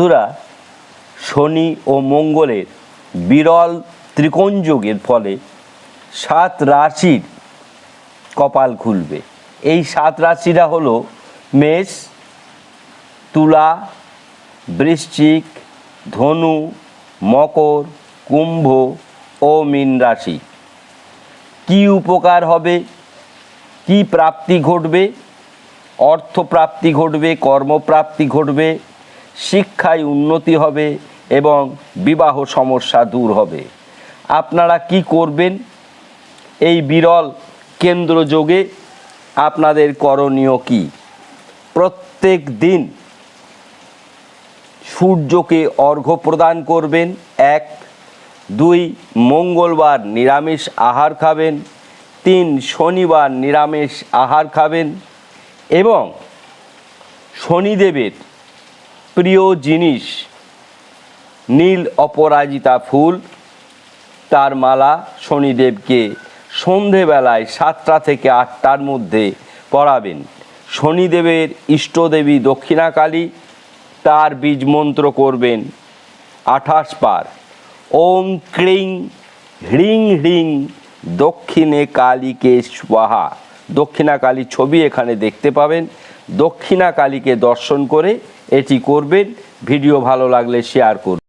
বন্ধুরা, শনি ও মঙ্গলের বিরল ত্রিকোণ যোগের ফলে 7 রাশির কপাল খুলবে। এই 7 রাশিরা হলো মেষ, তুলা, বৃশ্চিক, ধনু, মকর, কুম্ভ ও মীন রাশি। কি উপকার হবে, কি প্রাপ্তি ঘটবে? অর্থপ্রাপ্তি ঘটবে, কর্মপ্রাপ্তি ঘটবে, শিক্ষায় উন্নতি হবে এবং বিবাহ সমস্যা দূর হবে। আপনারা কি করবেন? এই বিরল কেন্দ্রযোগে আপনাদের করণীয় কি? প্রত্যেক দিন সূর্যকে অর্ঘ্য প্রদান করবেন। 1, 2 মঙ্গলবার নিরামিষ আহার খাবেন, 3 শনিবার নিরামিষ আহার খাবেন এবং শনিদেবের প্রিয় জিনিস নীল অপরাজিতা ফুল, তার মালা শনিদেবকে সন্ধেবেলায় 7টা থেকে 8টার মধ্যে পরাবেন। শনিদেবের ইষ্টদেবী দক্ষিণাকালী, তার বীজ মন্ত্র করবেন 28 বার। ওম ক্রিং হ্রিং হ্রিং দক্ষিণে কালীকে স্বাহা। দক্ষিণাকালী ছবি এখানে দেখতে পাবেন। দক্ষিণাকালীকে দর্শন করে এটি করবেন। ভিডিও ভালো লাগলে শেয়ার করুন।